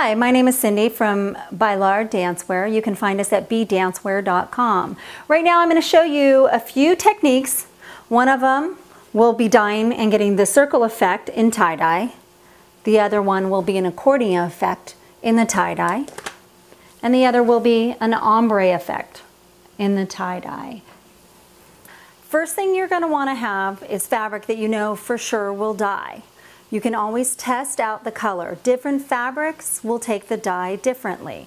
Hi, my name is Cindy from Bylard Dancewear. You can find us at bdancewear.com. Right now I'm going to show you a few techniques. One of them will be dyeing and getting the circle effect in tie-dye. The other one will be an accordion effect in the tie-dye. And the other will be an ombre effect in the tie-dye. First thing you're going to want to have is fabric that you know for sure will dye. You can always test out the color. Different fabrics will take the dye differently.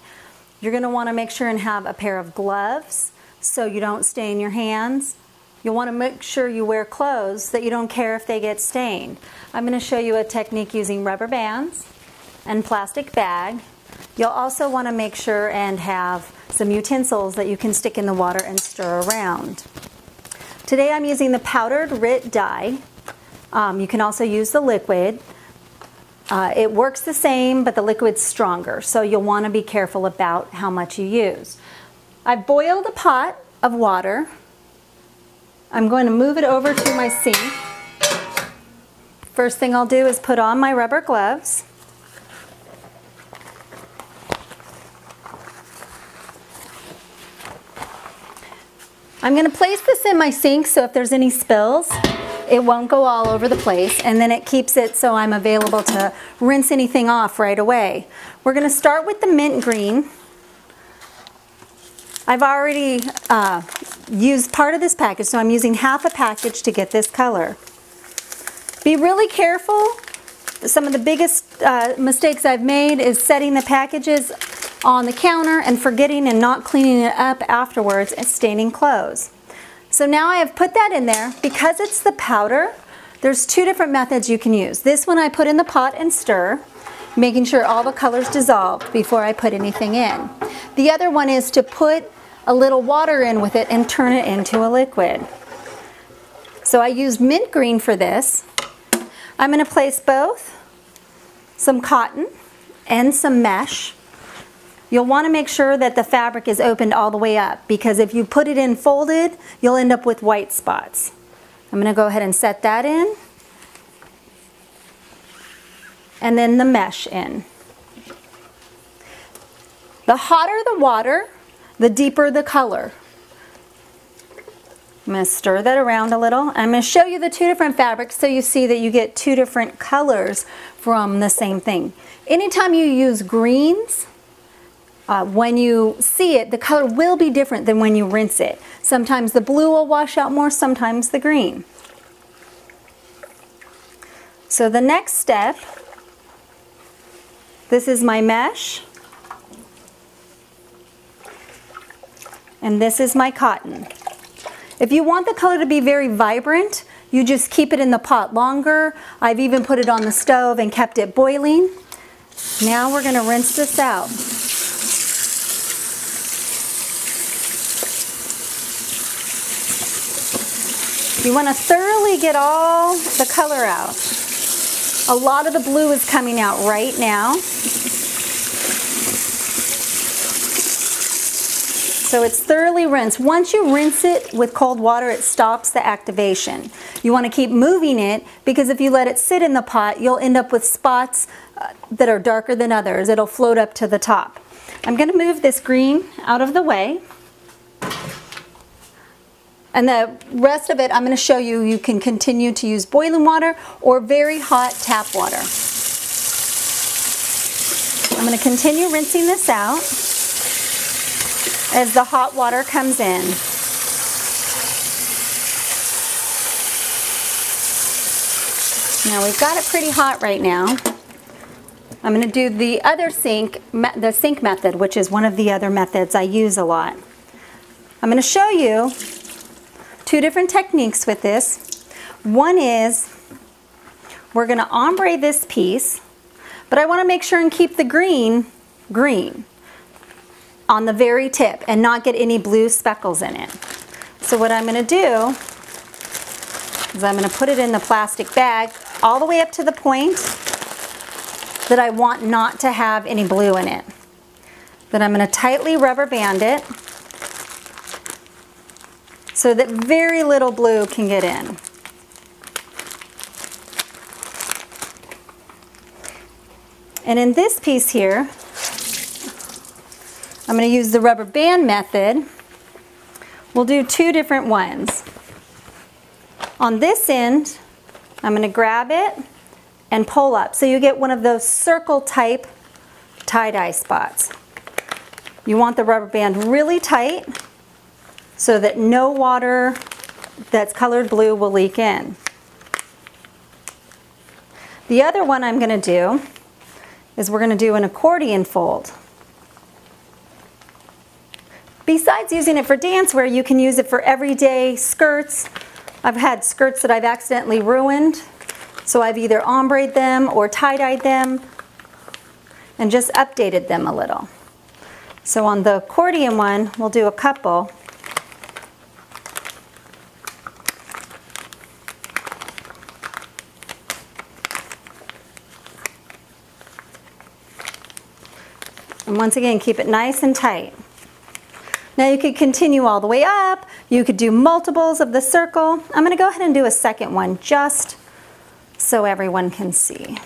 You're going to want to make sure and have a pair of gloves so you don't stain your hands. You'll want to make sure you wear clothes that you don't care if they get stained. I'm going to show you a technique using rubber bands and plastic bag. You'll also want to make sure and have some utensils that you can stick in the water and stir around. Today I'm using the powdered RIT dye. You can also use the liquid. It works the same, but the liquid's stronger, so you'll want to be careful about how much you use. I've boiled a pot of water. I'm going to move it over to my sink. First thing I'll do is put on my rubber gloves. I'm going to place this in my sink so if there's any spills, it won't go all over the place, and then it keeps it so I'm available to rinse anything off right away. We're going to start with the mint green. I've already used part of this package, so I'm using half a package to get this color. Be really careful. Some of the biggest mistakes I've made is setting the packages on the counter and forgetting and not cleaning it up afterwards and staining clothes. So now I have put that in there. Because it's the powder, there's two different methods you can use. This one I put in the pot and stir, making sure all the colors dissolve before I put anything in. The other one is to put a little water in with it and turn it into a liquid. So I used mint green for this. I'm going to place both some cotton and some mesh. You'll want to make sure that the fabric is opened all the way up, because if you put it in folded, you'll end up with white spots. I'm going to go ahead and set that in, and then the mesh in. The hotter the water, the deeper the color. I'm going to stir that around a little. I'm going to show you the two different fabrics so you see that you get two different colors from the same thing. Anytime you use greens, when you see it, the color will be different than when you rinse it. Sometimes the blue will wash out more, sometimes the green. So the next step, this is my mesh, and this is my cotton. If you want the color to be very vibrant, you just keep it in the pot longer. I've even put it on the stove and kept it boiling. Now we're going to rinse this out. You want to thoroughly get all the color out. A lot of the blue is coming out right now. So it's thoroughly rinsed. Once you rinse it with cold water, it stops the activation. You want to keep moving it, because if you let it sit in the pot, you'll end up with spots that are darker than others. It'll float up to the top. I'm going to move this green out of the way. And the rest of it, I'm going to show you, you can continue to use boiling water or very hot tap water. I'm going to continue rinsing this out as the hot water comes in. Now we've got it pretty hot right now. I'm going to do the other sink method, which is one of the other methods I use a lot. I'm going to show you two different techniques with this. One is we're going to ombre this piece, but I want to make sure and keep the green on the very tip and not get any blue speckles in it. So what I'm going to do is I'm going to put it in the plastic bag all the way up to the point that I want not to have any blue in it. Then I'm going to tightly rubber band it so that very little blue can get in. And in this piece here, I'm going to use the rubber band method. We'll do two different ones. On this end, I'm going to grab it and pull up. So you get one of those circle type tie-dye spots. You want the rubber band really tight so that no water that's colored blue will leak in. The other one I'm going to do is we're going to do an accordion fold. Besides using it for dancewear, you can use it for everyday skirts. I've had skirts that I've accidentally ruined, so I've either ombre'd them or tie-dyed them and just updated them a little. So on the accordion one, we'll do a couple. And once again, keep it nice and tight. Now you could continue all the way up. You could do multiples of the circle. I'm going to go ahead and do a second one just so everyone can see.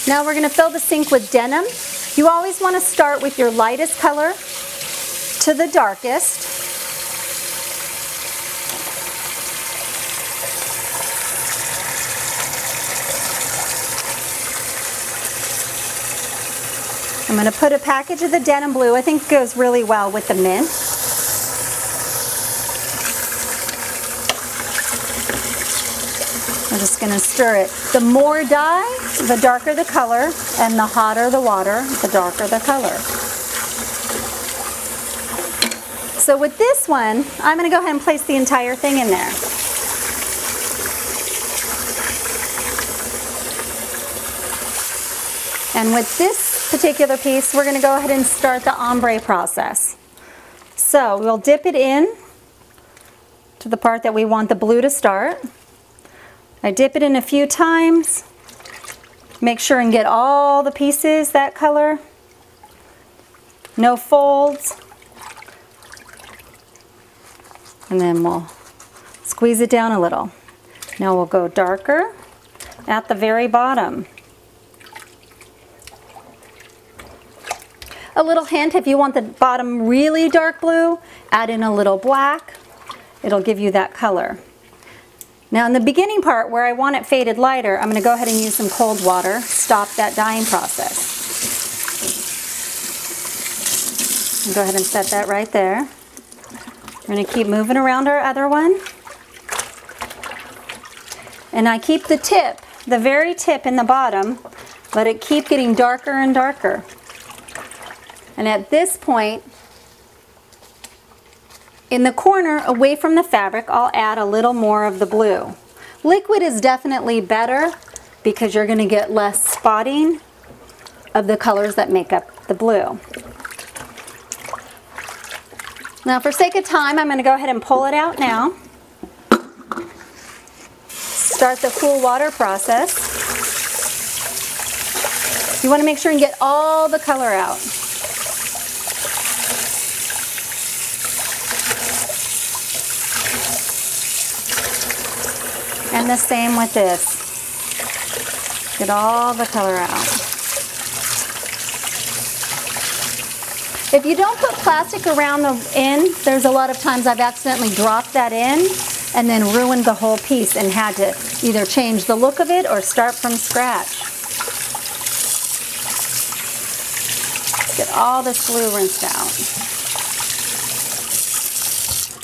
Now we're going to fill the sink with denim. You always want to start with your lightest color to the darkest. I'm going to put a package of the denim blue. I think it goes really well with the mint. I'm just going to stir it. The more dye, the darker the color, and the hotter the water, the darker the color. So with this one, I'm going to go ahead and place the entire thing in there. And with this particular piece, we're going to go ahead and start the ombre process. So we'll dip it in to the part that we want the blue to start. I dip it in a few times. Make sure and get all the pieces that color. No folds. And then we'll squeeze it down a little. Now we'll go darker at the very bottom. A little hint, if you want the bottom really dark blue, add in a little black. It'll give you that color. Now in the beginning part where I want it faded lighter, I'm going to go ahead and use some cold water, stop that dyeing process. And go ahead and set that right there. We're going to keep moving around our other one. And I keep the tip, the very tip in the bottom, let it keep getting darker and darker. And at this point, in the corner away from the fabric, I'll add a little more of the blue. Liquid is definitely better because you're going to get less spotting of the colors that make up the blue. Now for sake of time, I'm going to go ahead and pull it out now. Start the cool water process. You want to make sure and get all the color out. And the same with this. Get all the color out. If you don't put plastic around the end, there's a lot of times I've accidentally dropped that in and then ruined the whole piece and had to either change the look of it or start from scratch. Get all this glue rinsed out.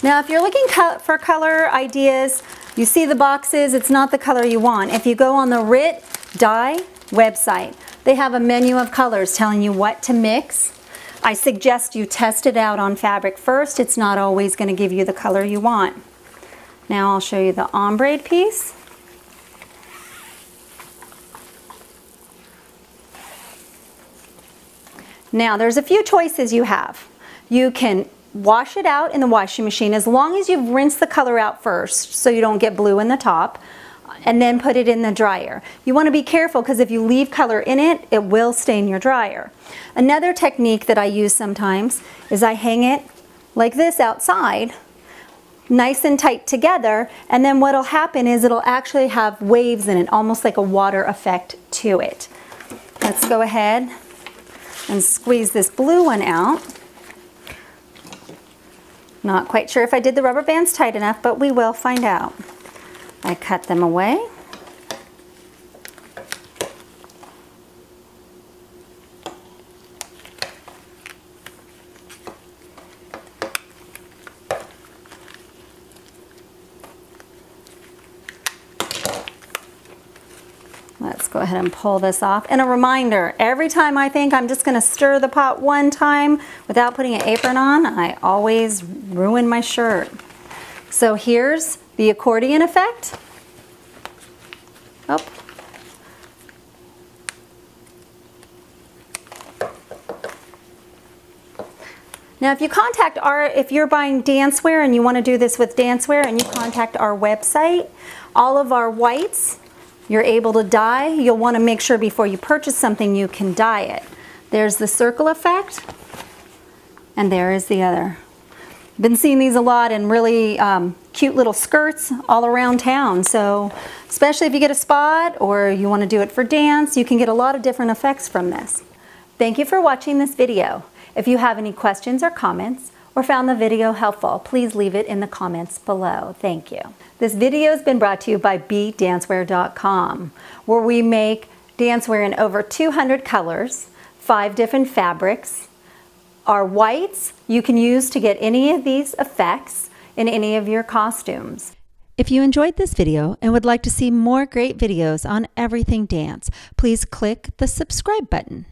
Now if you're looking for color ideas, you see the boxes, it's not the color you want. If you go on the RIT Dye website, they have a menu of colors telling you what to mix. I suggest you test it out on fabric first. It's not always going to give you the color you want. Now I'll show you the ombre piece. Now there's a few choices you have. You can wash it out in the washing machine as long as you've rinsed the color out first so you don't get blue in the top. and then put it in the dryer. You want to be careful because if you leave color in it, it will stain your dryer. Another technique that I use sometimes is I hang it like this outside, nice and tight together, and then what'll happen is it'll actually have waves in it, almost like a water effect to it. Let's go ahead and squeeze this blue one out. Not quite sure if I did the rubber bands tight enough, but we will find out. I cut them away. Let's go ahead and pull this off. And a reminder, every time I think I'm just going to stir the pot one time without putting an apron on, I always ruin my shirt. So here's the accordion effect. Oh. Now if you're buying danceware and you want to do this with danceware and you contact our website, all of our whites you're able to dye. You'll want to make sure before you purchase something you can dye it. There's the circle effect, and there is the other. Been seeing these a lot in really cute little skirts all around town. So especially if you get a spot or you want to do it for dance, you can get a lot of different effects from this. Thank you for watching this video. If you have any questions or comments or found the video helpful, please leave it in the comments below. Thank you. This video has been brought to you by bdanceware.com, where we make dancewear in over 200 colors, 5 different fabrics. Our whites you can use to get any of these effects in any of your costumes. If you enjoyed this video and would like to see more great videos on everything dance, please click the subscribe button.